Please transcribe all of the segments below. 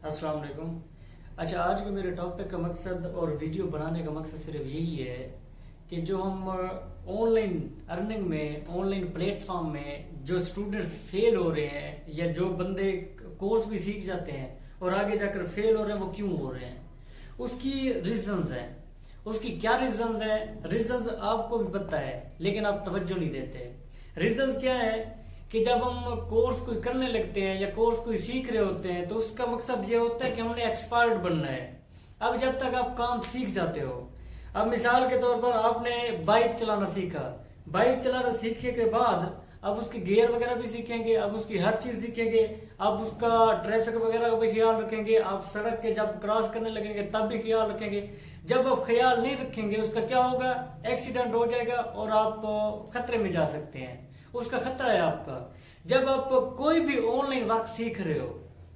अस्सलाम वालेकुम। अच्छा, आज के मेरे टॉपिक का मकसद और वीडियो बनाने का मकसद सिर्फ यही है कि जो हम ऑनलाइन अर्निंग में, ऑनलाइन प्लेटफॉर्म में जो स्टूडेंट्स फेल हो रहे हैं या जो बंदे कोर्स भी सीख जाते हैं और आगे जाकर फेल हो रहे हैं, वो क्यों हो रहे हैं, उसकी रीजंस है। उसकी क्या रीजंस है? रीजंस आपको भी पता है लेकिन आप तवज्जो नहीं देते। रीजंस क्या है कि जब हम कोर्स कोई करने लगते हैं या कोर्स कोई सीख रहे होते हैं तो उसका मकसद ये होता है कि हमने एक्सपर्ट बनना है। अब जब तक आप काम सीख जाते हो, अब मिसाल के तौर पर आपने बाइक चलाना सीखा, बाइक चलाना सीखने के बाद अब उसके गियर वगैरह भी सीखेंगे, अब उसकी हर चीज सीखेंगे, अब उसका ट्रैफिक वगैरह का भी ख्याल रखेंगे, आप सड़क के जब क्रॉस करने लगेंगे तब भी ख्याल रखेंगे। जब आप ख्याल नहीं रखेंगे उसका क्या होगा? एक्सीडेंट हो जाएगा और आप खतरे में जा सकते हैं। उसका खतरा है आपका। जब आप कोई भी ऑनलाइन वर्क सीख रहे हो,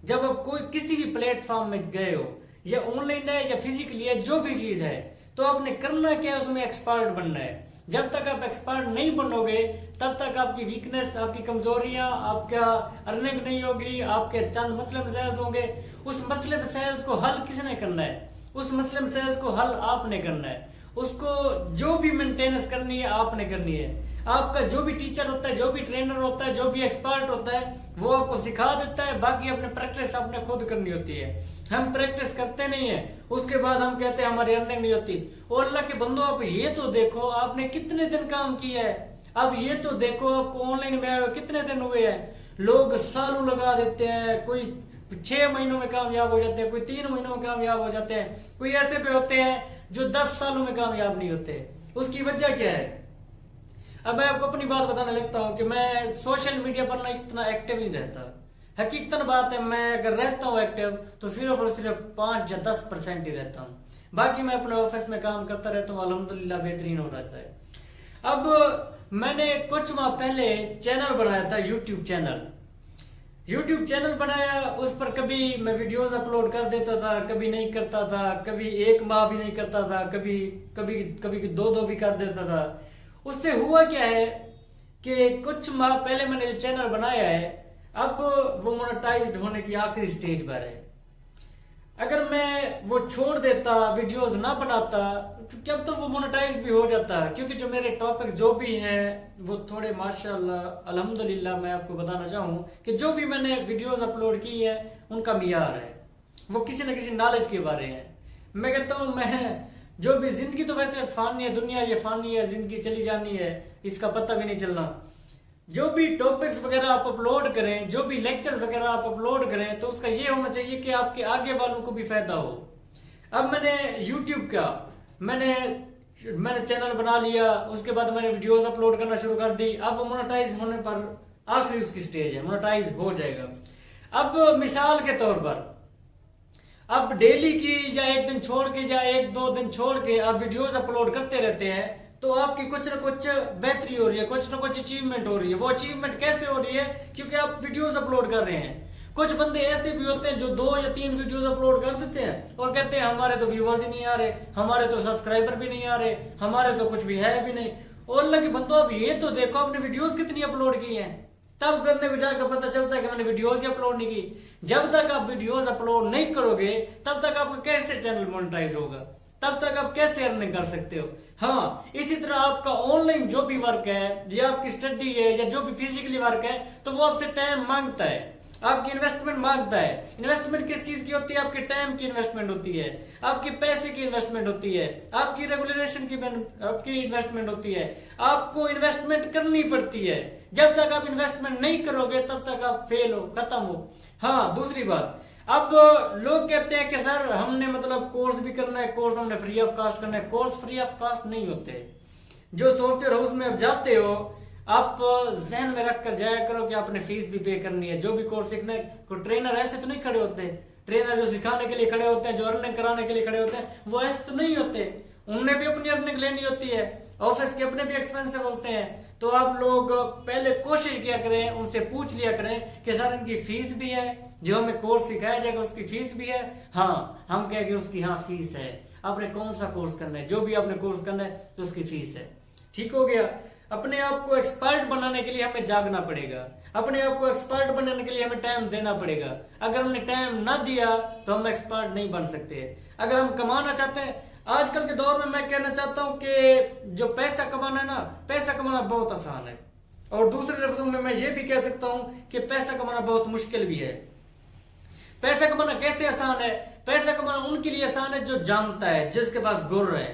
जब आप कोई किसी भी प्लेटफॉर्म में गए हो, या ऑनलाइन है या फिजिकली है, जो भी चीज है, तो आपने करना क्या है? उसमें एक्सपर्ट बनना है। जब तक आप एक्सपर्ट नहीं बनोगे तब तक आपकी वीकनेस, आपकी कमजोरियां, आपका अर्निंग नहीं होगी, आपके चंद मसले मसाइल होंगे। उस मसले मसाइल को हल किसने करना है? उस मसले मसाइल को हल आपने करना है। उसको जो भी मेंटेनेंस करनी है आपने करनी है। आपका जो भी टीचर होता है, जो भी ट्रेनर होता है, जो भी एक्सपर्ट होता है, वो आपको सिखा देता है। बाकी अपने प्रैक्टिस आपने खुद करनी होती है। हम प्रैक्टिस करते नहीं है, उसके बाद हम कहते हैं हमारी अर्निंग नहीं होती। और अल्लाह के बंदो, आप ये तो देखो आपने कितने दिन काम किया है। अब ये तो देखो आपको ऑनलाइन में आए हुए कितने दिन हुए हैं। लोग सालों लगा देते हैं, कोई 6 महीनों में कामयाब हो जाते हैं, कोई 3 महीनों में कामयाब हो जाते हैं, कोई ऐसे पे होते हैं जो 10 सालों में कामयाब नहीं होते। उसकी वजह क्या है? अब मैं आपको अपनी बात बताने लगता हूँ कि मैं सोशल मीडिया पर ना इतना एक्टिव नहीं रहता। हकीकतन बात है, मैं अगर रहता हूँ एक्टिव तो सिर्फ और सिर्फ 5 या 10% ही रहता हूँ। बाकी मैं अपने ऑफिस में काम करता रहता हूँ, अल्हम्दुलिल्लाह बेहतरीन हो रहता है। अब मैंने कुछ माह पहले चैनल बनाया था, यूट्यूब चैनल बनाया। उस पर कभी मैं वीडियोस अपलोड कर देता था, कभी नहीं करता था, कभी 1 माह भी नहीं करता था, कभी कभी कभी 2 भी कर देता था। उससे हुआ क्या है कि कुछ माह पहले मैंने जो चैनल बनाया है, अब वो मोनेटाइज्ड होने की आखिरी स्टेज पर है। अगर मैं वो छोड़ देता, वीडियोस ना बनाता, तो क्या तो वो मोनेटाइज भी हो जाता। क्योंकि जो मेरे टॉपिक्स जो भी हैं वो थोड़े माशाल्लाह अल्हम्दुलिल्लाह, मैं आपको बताना चाहूँ कि जो भी मैंने वीडियोस अपलोड की है उनका मियार है, वो किसी न किसी नॉलेज के बारे है। मैं कहता हूँ मैं जो भी, जिंदगी तो वैसे फानी है, दुनिया ये फानी है, जिंदगी चली जानी है, इसका पता भी नहीं चलना। जो भी टॉपिक्स वगैरह आप अपलोड करें, जो भी लेक्चर्स वगैरह आप अपलोड करें, तो उसका ये होना चाहिए कि आपके आगे वालों को भी फायदा हो। अब मैंने यूट्यूब का मैंने चैनल बना लिया, उसके बाद मैंने वीडियोस अपलोड करना शुरू कर दी। अब वो मोनेटाइज होने पर आखिरी उसकी स्टेज है, मोनेटाइज हो जाएगा। अब मिसाल के तौर पर, अब डेली की या 1 दिन छोड़ के या 1-2 दिन छोड़ के आप वीडियोस अपलोड करते रहते हैं, तो आपकी कुछ ना कुछ बेहतरी हो रही है, कुछ ना कुछ अचीवमेंट हो रही है। वो अचीवमेंट कैसे हो रही है? क्योंकि आप वीडियोस अपलोड कर रहे हैं। कुछ बंदे ऐसे भी होते हैं जो 2 या 3 वीडियोस अपलोड कर देते हैं और कहते हैं हमारे तो व्यूवर्स ही नहीं आ रहे, हमारे तो सब्सक्राइबर भी नहीं आ रहे, हमारे तो कुछ भी है भी नहीं। और अल्लाह के बंदो, अब ये तो देखो आपने वीडियोस कितनी अपलोड की हैं। तब बंदे को जाकर पता चलता है कि मैंने वीडियोस ही अपलोड नहीं की। जब तक आप वीडियोस अपलोड नहीं करोगे तब तक आपका कैसे चैनल मोनेटाइज होगा? तब तक आप कैसे अर्निंग कर सकते हो? हाँ, इसी तरह आपका ऑनलाइन जो भी वर्क है, या आपकी स्टडी है, या जो भी फिजिकली वर्क है, तो वो आपसे टाइम मांगता है, आपकी इन्वेस्टमेंट मांगता है। इन्वेस्टमेंट किस चीज की होती है? आपके टाइम की इन्वेस्टमेंट होती है, आपके पैसे की इन्वेस्टमेंट होती है, आपकी रेगुलेशन की आपकी इन्वेस्टमेंट होती है। आपको इन्वेस्टमेंट करनी पड़ती है। जब तक आप इन्वेस्टमेंट नहीं करोगे तब तक आप फेल हो, खत्म हो। हाँ, दूसरी बात, अब लोग कहते हैं कि सर हमने मतलब कोर्स भी करना है, कोर्स हमने फ्री ऑफ कास्ट करना है। कोर्स फ्री ऑफ कास्ट नहीं होते। जो सॉफ्टवेयर हाउस में आप जाते हो, आप जहन में रख कर जाया करो कि आपने फीस भी पे करनी है। जो भी कोर्स सीखना है, कोई ट्रेनर ऐसे तो नहीं खड़े होते। ट्रेनर जो सिखाने के लिए खड़े होते हैं, जो अर्निंग कराने के लिए खड़े होते हैं, वो ऐसे तो नहीं होते। उनने भी अपनी अर्निंग लेनी होती है, ऑफिस के अपने भी एक्सपेंसिव होते हैं। तो आप लोग पहले कोशिश किया करें, उनसे पूछ लिया करें कि सर इनकी फीस भी है, जो हमें कोर्स सिखाया जाएगा उसकी फीस भी है? हाँ, हम कहेंगे उसकी हाँ फीस है। आपने कौन सा कोर्स करना है? जो भी आपने कोर्स करना है तो उसकी फीस है। ठीक हो गया। अपने आप को एक्सपर्ट बनाने के लिए हमें जागना पड़ेगा, अपने आप को एक्सपर्ट बनाने के लिए हमें टाइम देना पड़ेगा। अगर हमने टाइम ना दिया तो हम एक्सपर्ट नहीं बन सकते। अगर हम कमाना चाहते हैं, आजकल के दौर में मैं कहना चाहता हूं कि जो पैसा कमाना है ना, पैसा कमाना बहुत आसान है, और दूसरे लफ्जों में मैं ये भी कह सकता हूं कि पैसा कमाना बहुत मुश्किल भी है। पैसा कमाना कैसे आसान है? पैसा कमाना उनके लिए आसान है जो जानता है, जिसके पास गुर है।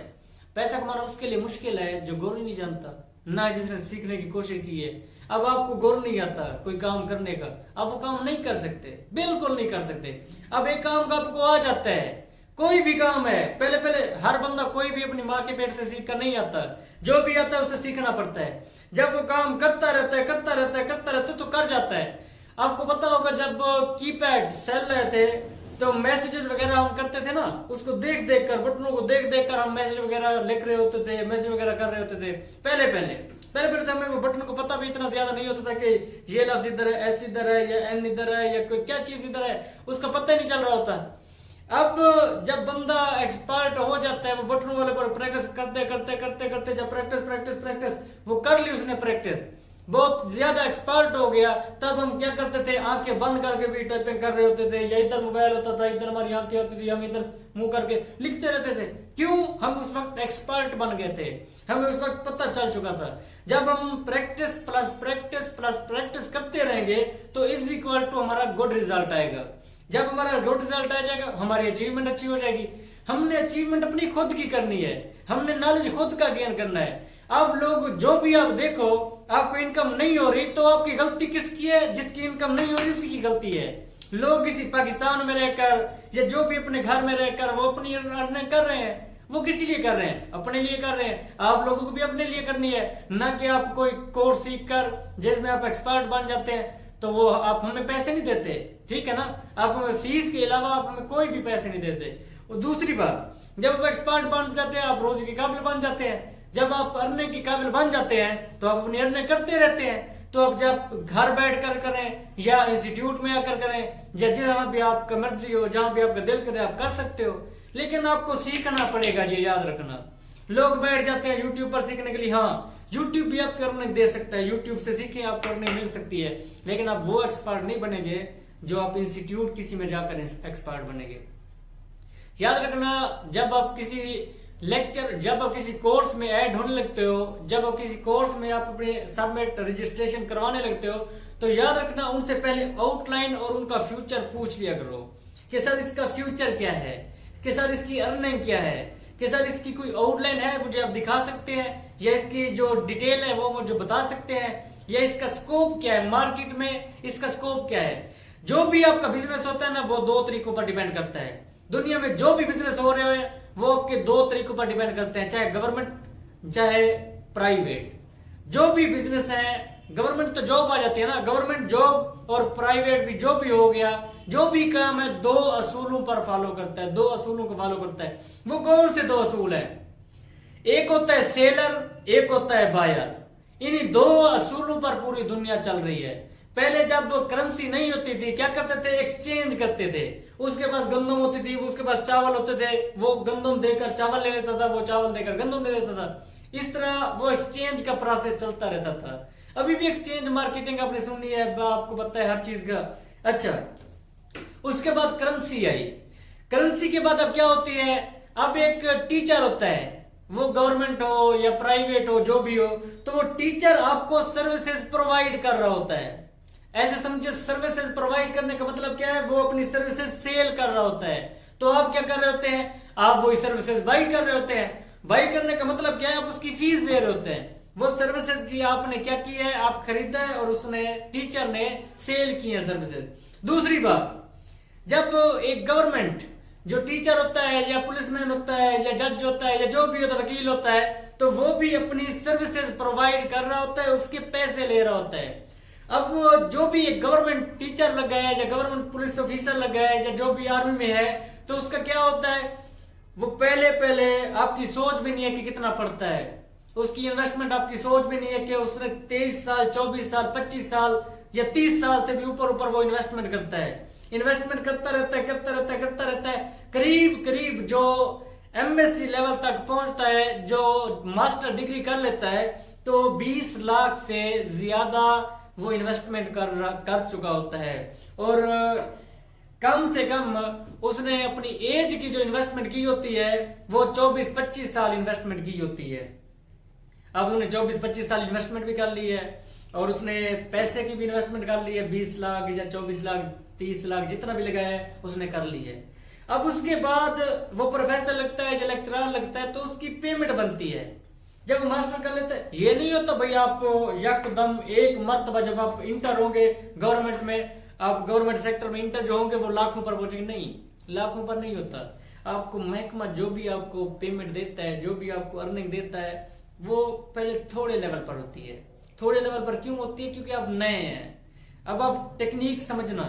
पैसा कमाना उसके लिए मुश्किल है जो गुर ही नहीं जानता, ना जिसने सीखने की कोशिश की है। अब आपको गुर नहीं आता कोई काम करने का, आप वो काम नहीं कर सकते, बिल्कुल नहीं कर सकते। अब एक काम का आपको आ जाता है, कोई भी काम है, पहले पहले हर बंदा कोई भी अपनी माँ के पेट से सीख कर नहीं आता, जो भी आता है उसे सीखना पड़ता है। जब वो काम करता रहता है करता रहता है करता रहता है तो कर जाता है। आपको पता होगा जब कीपैड सेल रहे थे तो मैसेजेस वगैरह हम करते थे ना, उसको देख देख कर, बटनों को देख देख कर हम मैसेज वगैरह लिख रहे होते थे, मैसेज वगैरह कर रहे होते थे। पहले पहले तो हमें वो बटन को पता भी इतना ज्यादा नहीं होता था कि ये लफ्ज इधर है, एस इधर है, या एन इधर है, या कोई क्या चीज इधर है, उसका पता ही नहीं चल रहा होता। अब जब बंदा एक्सपर्ट हो जाता है, वो बटनों वाले पर प्रैक्टिस करते करते करते करते जब प्रैक्टिस प्रैक्टिस प्रैक्टिस वो कर ली उसने, प्रैक्टिस बहुत ज्यादा एक्सपर्ट हो गया, तब हम क्या करते थे, आंखें बंद करके भी टाइपिंग कर रहे होते थे, या इधर मोबाइल होता था, इधर हमारी आंखें होती थी, हम इधर मुंह करके लिखते रहते थे। क्यों? हम उस वक्त एक्सपर्ट बन गए थे, हमें उस वक्त पता चल चुका था। जब हम practice plus practice plus practice करते रहेंगे तो इज इक्वल टू हमारा गुड रिजल्ट आएगा। जब हमारा गुड रिजल्ट आ जाएगा, हमारी अचीवमेंट अच्छी हो जाएगी। हमने अचीवमेंट अपनी खुद की करनी है, हमने नॉलेज खुद का गेन करना है। अब लोग जो भी आप देखो, आपको इनकम नहीं हो रही तो आपकी गलती किसकी है? जिसकी इनकम नहीं हो रही उसी की गलती है। लोग किसी पाकिस्तान में रहकर या जो भी अपने घर में रहकर वो अपनी अर्निंग कर रहे हैं, वो किसी लिए कर रहे हैं? अपने लिए कर रहे हैं। आप लोगों को भी अपने लिए करनी है, ना कि आप कोई कोर्स सीख कर जिसमें आप एक्सपर्ट बन जाते हैं तो वो आप हमें पैसे नहीं देते, ठीक है ना? आप हमें फीस के अलावा आप हमें कोई भी पैसे नहीं देते। और दूसरी बात, जब आप एक्सपर्ट बन जाते हैं, आप रोज के काबिल बन जाते हैं। जब आप अर्निंग के काबिल बन जाते हैं तो आप अपनी अर्निंग करते रहते हैं। तो अब जब घर बैठ कर करें या इंस्टीट्यूट में आकर करें या जहां भी आपका मर्जी हो, जहां भी आपका दिल करे, आप कर सकते हो, लेकिन आपको सीखना पड़ेगा। ये याद रखना, लोग बैठ जाते हैं यूट्यूब पर सीखने के लिए। हाँ, यूट्यूब भी आपको अर्निंग दे सकता है, यूट्यूब से सीखें, आपको अर्निंग मिल सकती है, लेकिन आप वो एक्सपर्ट नहीं बनेंगे जो आप इंस्टीट्यूट किसी में जाकर एक्सपर्ट बनेंगे। याद रखना, जब आप किसी लेक्चर, जब आप किसी कोर्स में ऐड होने लगते हो, जब आप किसी कोर्स में आप अपने सबमिट रजिस्ट्रेशन करवाने लगते हो, तो याद रखना उनसे पहले आउटलाइन और उनका फ्यूचर पूछ लिया करो कि सर इसका फ्यूचर क्या है, कि सर इसकी अर्निंग क्या है, कि सर इसकी कोई आउटलाइन है मुझे आप दिखा सकते हैं, या इसकी जो डिटेल है वो मुझे बता सकते हैं, या इसका स्कोप क्या है, मार्केट में इसका स्कोप क्या है। जो भी आपका बिजनेस होता है ना, वो दो तरीकों पर डिपेंड करता है। दुनिया में जो भी बिजनेस हो रहे हैं वो आपके दो तरीकों पर डिपेंड करते हैं, चाहे गवर्नमेंट चाहे प्राइवेट। जो भी बिजनेस है, गवर्नमेंट तो जॉब आ जाती है ना, गवर्नमेंट जॉब और प्राइवेट भी जो भी हो गया, जो भी काम है दो असूलों पर फॉलो करता है, दो असूलों को फॉलो करता है। वो कौन से दो असूल है? एक होता है सेलर, एक होता है बायर। इन्हीं दो असूलों पर पूरी दुनिया चल रही है। पहले जब करेंसी नहीं होती थी, क्या करते थे? एक्सचेंज करते थे। उसके पास गंदम होती थी, उसके पास चावल होते थे, वो गंदम देकर चावल ले लेता था, वो चावल देकर गंदम ले लेता था। इस तरह वो एक्सचेंज का प्रोसेस चलता रहता था। अभी भी एक्सचेंज मार्केटिंग आपने सुनी है, आपको पता है हर चीज का। अच्छा, उसके बाद करेंसी आई। करेंसी के बाद अब क्या होती है? अब एक टीचर होता है, वो गवर्नमेंट हो या प्राइवेट हो, जो भी हो, तो वो टीचर आपको सर्विसेज प्रोवाइड कर रहा होता है। ऐसे समझिए, सर्विसेज प्रोवाइड करने का मतलब क्या है? वो अपनी सर्विसेज सेल कर रहा होता है। तो आप क्या कर रहे होते हैं? आप वही सर्विसेज बाई कर रहे होते हैं। बाई करने का मतलब क्या है? आप उसकी फीस दे रहे होते हैं। वो सर्विसेज की आपने क्या की है? आप खरीदा है और उसने, टीचर ने सेल की है सर्विसेज। दूसरी बात, जब एक गवर्नमेंट, जो टीचर होता है या पुलिसमैन होता है या जज होता है या जो भी होता है, वकील होता है, तो वो भी अपनी सर्विसेज प्रोवाइड कर रहा होता है, उसके पैसे ले रहा होता है। अब वो जो भी एक गवर्नमेंट टीचर लग गया है या गवर्नमेंट पुलिस ऑफिसर लग गया है या जो भी आर्मी में है, तो उसका क्या होता है? वो पहले आपकी सोच भी नहीं है कि कितना पड़ता है, उसकी इन्वेस्टमेंट आपकी सोच भी नहीं है कि उसने 23 साल 24 साल 25 साल या 30 साल से भी ऊपर वो इन्वेस्टमेंट करता है। इन्वेस्टमेंट करता रहता है, करीब जो एमएससी लेवल तक पहुंचता है, जो मास्टर डिग्री कर लेता है, तो 20 लाख से ज्यादा वो इन्वेस्टमेंट कर चुका होता है। और कम से कम उसने अपनी एज की जो इन्वेस्टमेंट की होती है वो 24-25 साल इन्वेस्टमेंट की होती है। अब उसने 24-25 साल इन्वेस्टमेंट भी कर ली है और उसने पैसे की भी इन्वेस्टमेंट कर ली है, 20 लाख या 24 लाख 30 लाख जितना भी लगाया है उसने कर ली है। अब उसके बाद वो प्रोफेसर लगता है या लेक्चरर लगता है तो उसकी पेमेंट बनती है। जब वो मास्टर कर लेते हैं, ये नहीं होता भाई आप यकदम एक मर्तबा जब आप इंटर होंगे गवर्नमेंट में, आप गवर्नमेंट सेक्टर में इंटर जो होंगे वो लाखों पर पहुंचेंगे, नहीं, लाखों पर नहीं होता। आपको महकमा जो भी आपको पेमेंट देता है, जो भी आपको अर्निंग देता है, वो पहले थोड़े लेवल पर होती है। थोड़े लेवल पर क्यों होती है? क्योंकि आप नए हैं। अब आप टेक्निक समझना,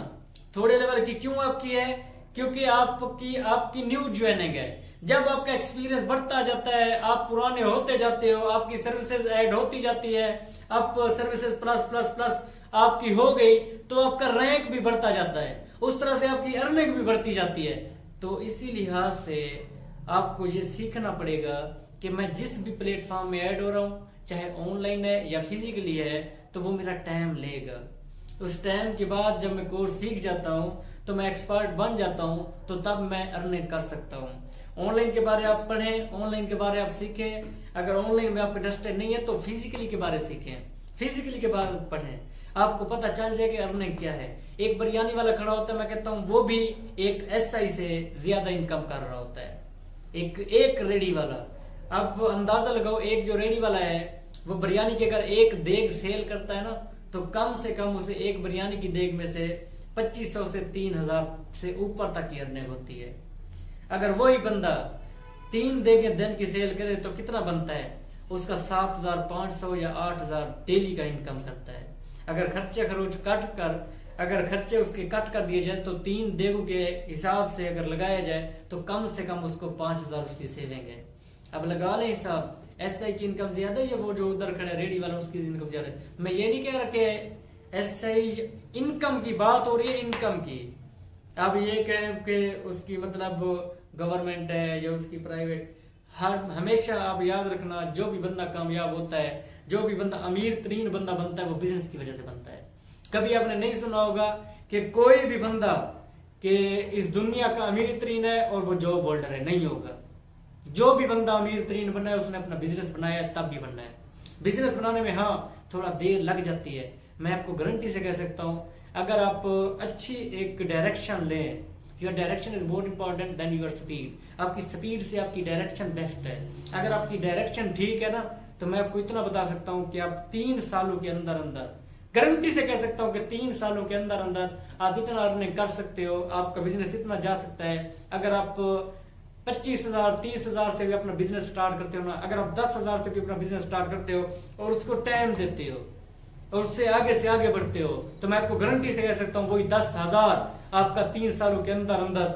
थोड़े लेवल की क्यों आपकी है? क्योंकि आपकी न्यू ज्वाइनिंग है। जब आपका एक्सपीरियंस बढ़ता जाता है, आप पुराने होते जाते हो, आपकी सर्विसेज ऐड होती जाती है, आप सर्विसेज प्लस प्लस प्लस आपकी हो गई तो आपका रैंक भी बढ़ता जाता है, उस तरह से आपकी अर्निंग भी बढ़ती जाती है। तो इसी लिहाज से आपको ये सीखना पड़ेगा कि मैं जिस भी प्लेटफॉर्म में ऐड हो रहा हूं, चाहे ऑनलाइन है या फिजिकली है, तो वो मेरा टाइम लेगा। उस टाइम के बाद जब मैं कोर्स सीख जाता हूं तो मैं एक्सपर्ट बन जाता हूं, तो तब मैं अर्निंग कर सकता हूं। ऑनलाइन के बारे आप पढ़ें, ऑनलाइन के बारे आप सीखें। अगर ऑनलाइन में आप इंटरेस्टेड नहीं है तो फिजिकली के बारे सीखें, फिजिकली के बारे पढ़ें, आपको पता चल जाए कि अर्निंग क्या है। एक बिरयानी वाला खड़ा होता है, मैं कहता हूं वो भी एक एसआई से ज्यादा इनकम कर रहा होता है, एक रेडी वाला। अब अंदाजा लगाओ, एक जो रेडी वाला है वो बिरयानी के अगर एक देग सेल करता है ना, तो कम से कम उसे एक बिरयानी की देग में से 2500 से 3000 से ऊपर तक की अर्निंग होती है। अगर वही बंदा 3 देगे दिन की सेल करे तो कितना बनता है? उसका 7500 या 8000 डेली का इनकम करता है। अगर खर्चे खरोच अगर खर्चे उसके कट कर दिए जाए तो 3 देगों के हिसाब से अगर लगाया जाए तो कम से कम उसको 5000 उसकी सेविंग है। अब लगा ले हिसाब, एसआई की इनकम ज्यादा है या वो जो उधर खड़ा रेडी वाला उसकी इनकम ज्यादा है? मैं ये नहीं कह रहा कि एसआई इनकम की बात हो रही है, इनकम की। अब ये कहें कि उसकी मतलब गवर्नमेंट है या उसकी प्राइवेट, हमेशा आप याद रखना, जो भी बंदा कामयाब होता है, जो भी बंदा अमीर तरीन बंदा बनता है, वो बिजनेस की वजह से बनता है। कभी आपने नहीं सुना होगा कि कोई भी बंदा कि इस दुनिया का अमीर तरीन है और वो जॉब होल्डर है, नहीं होगा। जो भी बंदा अमीर तरीन बनना है उसने अपना बिजनेस बनाया है, तब भी बनना है। बिजनेस बनाने में हाँ थोड़ा देर लग जाती है, मैं आपको गारंटी से कह सकता हूं। अगर आप अच्छी एक डायरेक्शन लें, your direction is more important than your speed. आपकी स्पीड से आपकी डायरेक्शन बेस्ट है। अगर आपकी डायरेक्शन ठीक है ना, तो मैं आपको इतना बता सकता हूं कि आप 3 सालों के अंदर अंदर, गारंटी से कह सकता हूं कि 3 सालों के अंदर अंदर आप इतना अर्निंग कर सकते हो, आपका बिजनेस इतना जा सकता है। अगर आप 25,000 30,000 से भी अपना बिजनेस स्टार्ट करते हो ना, अगर आप 10,000 से भी अपना बिजनेस स्टार्ट करते हो और उसको टाइम देते हो और उससे आगे बढ़ते हो, तो मैं आपको गारंटी से कह सकता हूं वही 10,000 आपका 3 सालों के अंदर अंदर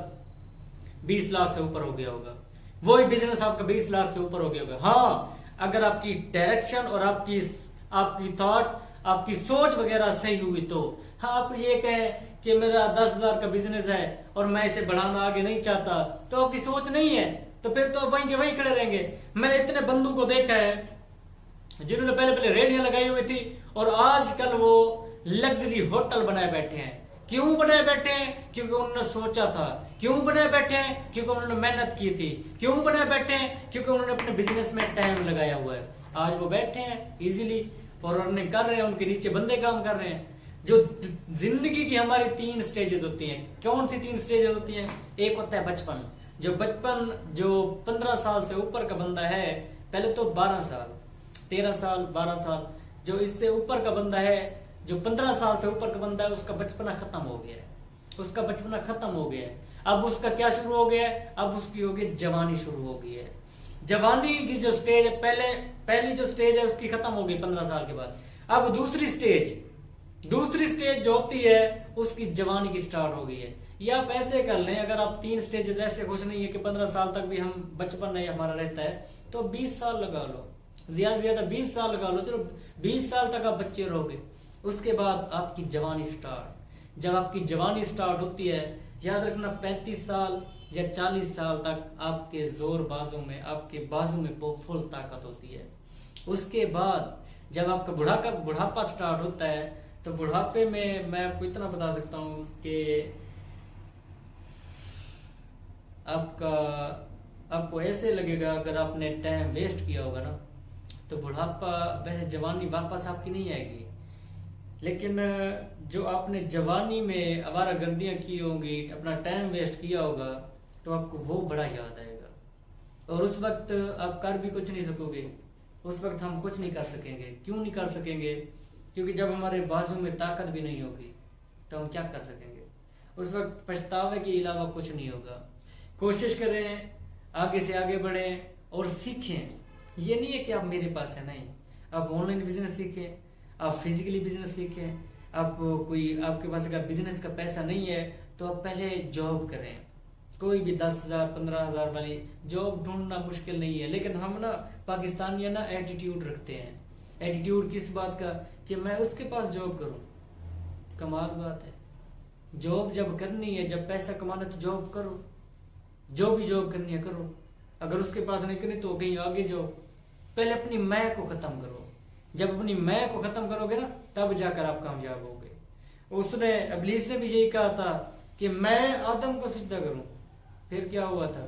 20 लाख से ऊपर हो गया होगा। वही बिजनेस आपका 20 लाख से ऊपर हो गया होगा। हाँ, अगर आपकी डायरेक्शन और आपकी थॉट्स, आपकी सोच वगैरह सही हुई तो। हाँ, आप ये कहें कि मेरा 10,000 का बिजनेस है और मैं इसे बढ़ाना आगे नहीं चाहता, तो आपकी सोच नहीं है, तो फिर तो वहीं के वहीं खड़े रहेंगे। मैंने इतने बंदों को देखा है जिन्होंने पहले रेडियां लगाई हुई थी और आजकल वो लग्जरी होटल बनाए बैठे हैं। क्यों बनाए बैठे हैं? क्योंकि उन्होंने सोचा था। क्यों बनाए बैठे हैं? क्योंकि उन्होंने मेहनत की थी। क्यों बनाए बैठे हैं? क्योंकि उन्होंने अपने बिजनेस में टाइम लगाया हुआ है। आज वो बैठे हैं इजीली और अर्निंग कर रहे हैं, उनके नीचे बंदे काम कर रहे हैं। जो जिंदगी की हमारी 3 स्टेजेस होती हैं। कौन सी 3 स्टेजेस होती हैं? एक होता है बचपन, जो 15 साल से ऊपर का बंदा है, पहले तो 12 साल 13 साल 12 साल, जो इससे ऊपर का बंदा है, जो 15 साल से ऊपर का बंदा है, उसका बचपना खत्म हो गया है। उसका बचपना खत्म हो गया है। अब उसका क्या शुरू हो गया है? अब उसकी हो गई जवानी शुरू हो गई है। जवानी की जो स्टेज है, पहली जो स्टेज है उसकी खत्म हो गई 15 साल के बाद। अब दूसरी स्टेज जो होती है उसकी जवानी की स्टार्ट हो गई है। या आप ऐसे कर लें, अगर आप 3 स्टेजेस ऐसे खुश नहीं है कि 15 साल तक भी हम बचपन नहीं हमारा रहता है, तो 20 साल लगा लो, ज्यादा से ज्यादा 20 साल लगा लो। चलो 20 साल तक आप बच्चे रहोगे, उसके बाद आपकी जवानी स्टार्ट। जब आपकी जवानी स्टार्ट होती है, याद रखना 35 साल या 40 साल तक आपके जोर बाजू में, आपके बाजू में फुल ताकत होती है। उसके बाद जब आपका बुढ़ापा स्टार्ट होता है तो बुढ़ापे में मैं आपको इतना बता सकता हूँ कि आपको ऐसे लगेगा अगर आपने टाइम वेस्ट किया होगा ना, तो बुढ़ापा, वैसे जवानी वापस आपकी नहीं आएगी, लेकिन जो आपने जवानी में आवारागर्दियाँ की होंगी, अपना टाइम वेस्ट किया होगा, तो आपको वो बड़ा याद आएगा। और उस वक्त आप कर भी कुछ नहीं सकोगे, उस वक्त हम कुछ नहीं कर सकेंगे। क्यों नहीं कर सकेंगे? क्योंकि जब हमारे बाजू में ताकत भी नहीं होगी तो हम क्या कर सकेंगे? उस वक्त पछतावे के अलावा कुछ नहीं होगा। कोशिश करें, आगे से आगे बढ़ें और सीखें। ये नहीं है कि आप मेरे पास है, नहीं, आप ऑनलाइन बिजनेस सीखें, आप फिजिकली बिजनेस सीखें। आप कोई, आपके पास अगर बिजनेस का पैसा नहीं है तो आप पहले जॉब करें। कोई भी 10,000 15,000 वाली जॉब ढूंढना मुश्किल नहीं है, लेकिन हम ना पाकिस्तानी ना एटीट्यूड रखते हैं। एटीट्यूड किस बात का? कि मैं उसके पास जॉब करूं। कमाल बात है। जॉब जब करनी है, जब पैसा कमाना, तो जॉब करो, जो भी जॉब करनी है करो। अगर उसके पास नहीं करनी तो कहीं आगे जाओ। पहले अपनी मैं को खत्म करो। जब अपनी मैं को खत्म करोगे ना, तब जाकर आप कामयाब होगे। उसने, इब्लीस ने भी यही कहा था कि मैं आदम को सिजदा करूं। फिर क्या हुआ था?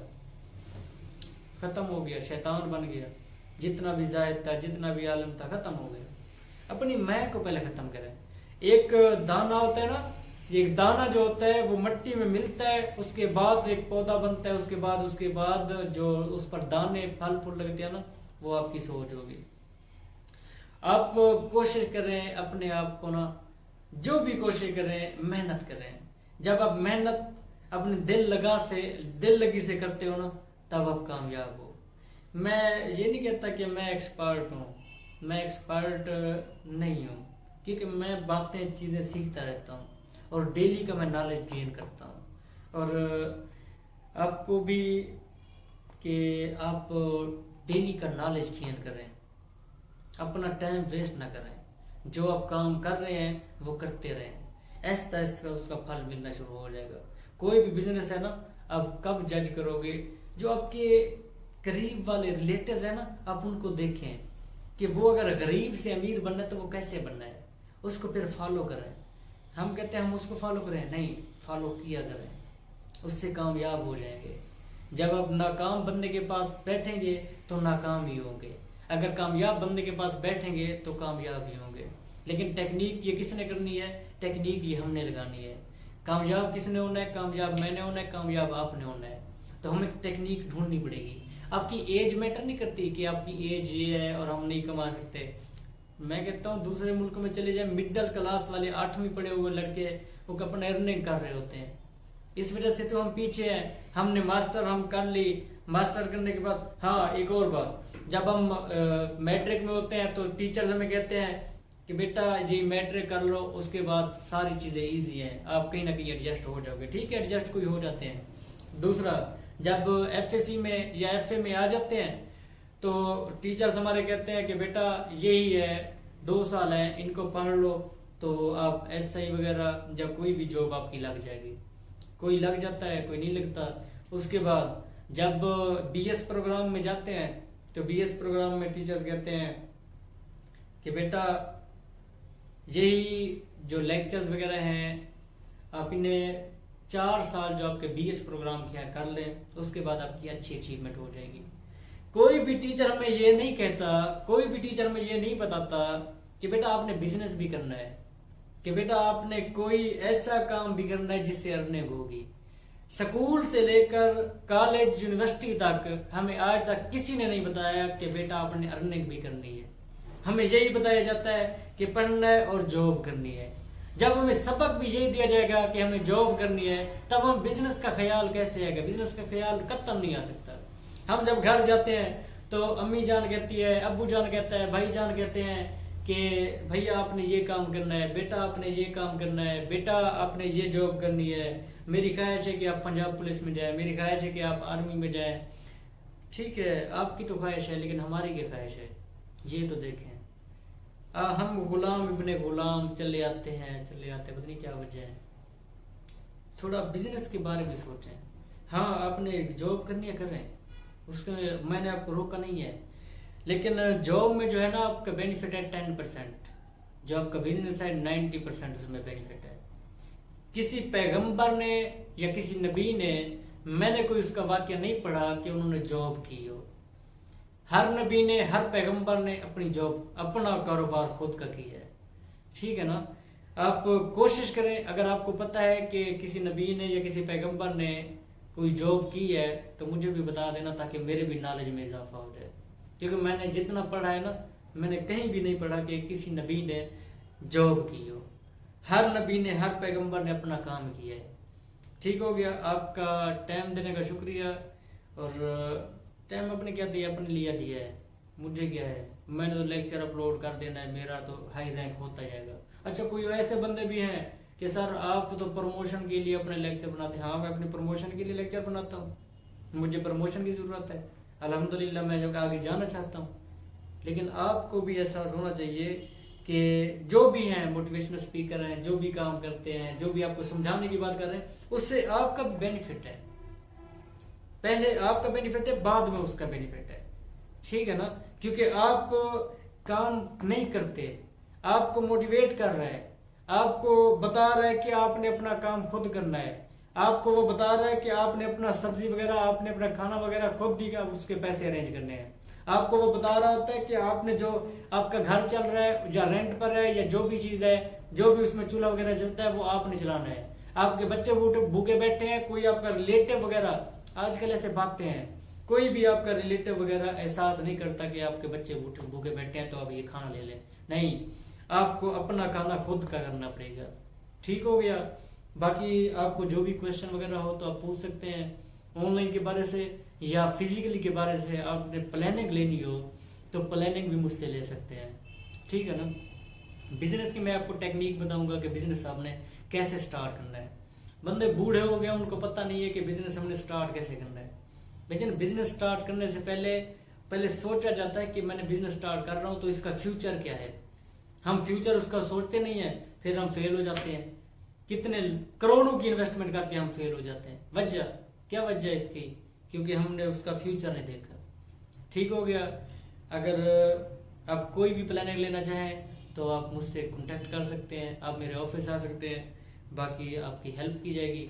खत्म हो गया, शैतान बन गया। जितना भी जाहिद था, जितना भी आलम था, खत्म हो गया। अपनी मैं को पहले खत्म करें। एक दाना होता है ना, एक दाना जो होता है वो मिट्टी में मिलता है, उसके बाद एक पौधा बनता है, उसके बाद जो उस पर दाने फल फूल लगते हैं ना, वो आपकी सोच होगी। आप कोशिश करें अपने आप को ना, जो भी कोशिश करें, मेहनत करें। जब आप मेहनत अपने दिल लगी से करते हो ना, तब आप कामयाब हो। मैं ये नहीं कहता कि मैं एक्सपर्ट हूँ, मैं एक्सपर्ट नहीं हूँ, क्योंकि मैं बातें चीज़ें सीखता रहता हूँ और डेली का मैं नॉलेज गेन करता हूँ। और आपको भी कि आप डेली का नॉलेज गेन करें, अपना टाइम वेस्ट ना करें। जो आप काम कर रहे हैं वो करते रहें, ऐसा ऐसा उसका फल मिलना शुरू हो जाएगा। कोई भी बिजनेस है ना, आप कब जज करोगे? जो आपके करीब वाले रिलेटिव्स है ना, आप उनको देखें कि वो अगर गरीब से अमीर बनना है तो वो कैसे बनना है, उसको फिर फॉलो करें। हम कहते हैं हम उसको फॉलो करें, नहीं, फॉलो किया करें, उससे कामयाब हो जाएंगे। जब आप नाकाम बंदे के पास बैठेंगे तो नाकाम ही होंगे, अगर कामयाब बंदे के पास बैठेंगे तो कामयाब ही होंगे। लेकिन टेक्निक ये किसने करनी है? टेक्निक ये हमने लगानी है। कामयाब किसने होना है? कामयाब मैंने होना है, कामयाब आपने होना है। तो हमें टेक्निक ढूंढनी पड़ेगी। आपकी एज मैटर नहीं करती कि आपकी एज ये है और हम नहीं कमा सकते। मैं कहता हूँ दूसरे मुल्क में चले जाए, मिडिल क्लास वाले 8वीं पढ़े हुए लड़के वो अपना अर्निंग कर रहे होते हैं। इस वजह से तो हम पीछे हैं। हमने मास्टर हम कर ली, मास्टर करने के बाद, हाँ एक और बात, जब हम मैट्रिक में होते हैं तो टीचर्स हमें कहते हैं कि बेटा जी मैट्रिक कर लो, उसके बाद सारी चीज़ें ईजी हैं, आप कहीं ना कहीं एडजस्ट हो जाओगे। ठीक है, एडजस्ट कोई हो जाते हैं। दूसरा, जब एफएससी में या एफए में आ जाते हैं तो टीचर्स हमारे कहते हैं कि बेटा यही है, 2 साल है, इनको पढ़ लो तो आप एसआई वगैरह या कोई भी जॉब आपकी लग जाएगी। कोई लग जाता है, कोई नहीं लगता। उसके बाद जब बीएस प्रोग्राम में जाते हैं तो बीएस प्रोग्राम में टीचर्स कहते हैं कि बेटा यही जो लेक्चर्स वगैरह हैं, आप इन्हें 4 साल जो आपके बीएस प्रोग्राम किया कर लें, उसके बाद आपकी अच्छी अचीवमेंट हो जाएगी। कोई भी टीचर हमें ये नहीं कहता, कोई भी टीचर हमें ये नहीं बताता कि बेटा आपने बिजनेस भी करना है, कि बेटा आपने कोई ऐसा काम भी करना है जिससे अर्निंग होगी। स्कूल से लेकर कॉलेज यूनिवर्सिटी तक हमें आज तक किसी ने नहीं बताया कि बेटा आपने अर्निंग भी करनी है। हमें यही बताया जाता है कि पढ़ना है और जॉब करनी है। जब हमें सबक भी यही दिया जाएगा कि हमें जॉब करनी है, तब हम बिजनेस का ख्याल कैसे आएगा? बिजनेस का ख्याल कतई नहीं आ सकता। हम जब घर जाते हैं तो अम्मी जान कहती है, अब्बू जान कहता है, भाई जान कहते हैं कि भैया आपने ये काम करना है, बेटा आपने ये काम करना है, बेटा आपने ये जॉब करनी है, मेरी ख्वाहिश है कि आप पंजाब पुलिस में जाए, मेरी ख्वाहिश है कि आप आर्मी में जाए। ठीक है, आपकी तो ख्वाहिश है, लेकिन हमारी क्या ख्वाहिश है ये तो देखें। हम गुलाम इब्ने गुलाम चले आते हैं, पता नहीं क्या वजह है। थोड़ा बिजनेस के बारे में सोचें। हाँ, आपने जॉब करनी है, कर रहे हैं, उसके मैंने आपको रोका नहीं है, लेकिन जॉब में जो है ना आपका बेनिफिट है 10%, जो आपका बिजनेस है 90% उसमें बेनिफिट है। किसी पैगंबर ने या किसी नबी ने, मैंने कोई उसका वाक्य नहीं पढ़ा कि उन्होंने जॉब की हो। हर नबी ने, हर पैगंबर ने अपनी जॉब, अपना कारोबार खुद का किया है। ठीक है ना। आप कोशिश करें, अगर आपको पता है कि किसी नबी ने या किसी पैगंबर ने कोई जॉब की है तो मुझे भी बता देना, ताकि मेरे भी नॉलेज में इजाफा हो जाए। क्योंकि मैंने जितना पढ़ा है ना, मैंने कहीं भी नहीं पढ़ा कि किसी नबी ने जॉब की हो। हर नबी ने, हर पैगंबर ने अपना काम किया है। ठीक हो गया। आपका टाइम देने का शुक्रिया। और टाइम अपने क्या दिया, अपने लिए दिया है, मुझे क्या है, मैंने तो लेक्चर अपलोड कर देना है, मेरा तो हाई रैंक होता जाएगा। अच्छा, कोई ऐसे बंदे भी हैं कि सर आप तो प्रमोशन के लिए अपने लेक्चर बनाते हैं। हाँ, मैं अपने प्रमोशन के लिए लेक्चर बनाता हूँ, मुझे प्रमोशन की ज़रूरत है, अल्हम्दुलिल्लाह मैं जो आगे जाना चाहता हूँ। लेकिन आपको भी एहसास होना चाहिए कि जो भी हैं मोटिवेशनल स्पीकर हैं, जो भी काम करते हैं, जो भी आपको समझाने की बात कर रहे हैं, उससे आपका बेनिफिट है। पहले आपका बेनिफिट है, बाद में उसका बेनिफिट है। ठीक है ना। क्योंकि आप काम नहीं करते, आपको मोटिवेट कर रहा है, आपको बता रहा है कि आपने अपना काम खुद करना है, आपको वो बता रहा है कि आपने अपना सब्जी वगैरह, आपने अपना खाना वगैरह खुद ही उसके पैसे अरेंज करने हैं। आपको वो बता रहा होता है कि आपने जो आपका घर चल रहा है या रेंट पर है या जो भी चीज़ है, जो भी उसमें चूल्हा वगैरह चलता है, वो आपने चलाना है। आपके बच्चे भूखे बैठे हैं, कोई आपका रिलेटिव वगैरह, आजकल ऐसे बातें हैं, कोई भी आपका रिलेटिव वगैरह एहसास नहीं करता कि आपके बच्चे भूखे बैठे हैं तो आप ये खाना ले लें। नहीं, आपको अपना खाना खुद का करना पड़ेगा। ठीक हो गया। बाकी आपको जो भी क्वेश्चन वगैरह हो तो आप पूछ सकते हैं ऑनलाइन के बारे से या फिजिकली के बारे से। आपने प्लानिंग लेनी हो तो प्लानिंग भी मुझसे ले सकते हैं। ठीक है ना। बिजनेस की मैं आपको टेक्निक बताऊंगा कि बिजनेस आपने कैसे स्टार्ट करना है। बंदे बूढ़े हो गए, उनको पता नहीं है कि बिजनेस हमने स्टार्ट कैसे करना है। लेकिन बिजनेस स्टार्ट करने से पहले सोचा जाता है कि मैंने बिजनेस स्टार्ट कर रहा हूं तो इसका फ्यूचर क्या है। हम फ्यूचर उसका सोचते नहीं है, फिर हम फेल हो जाते हैं। कितने करोड़ों की इन्वेस्टमेंट करके हम फेल हो जाते हैं। वजह क्या, वजह इसकी, क्योंकि हमने उसका फ्यूचर नहीं देखा। ठीक हो गया। अगर आप कोई भी प्लानिंग लेना चाहें तो आप मुझसे कांटेक्ट कर सकते हैं, आप मेरे ऑफिस आ सकते हैं, बाकी आपकी हेल्प की जाएगी।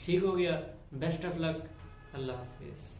ठीक हो गया। Best of luck. Allah Hafiz.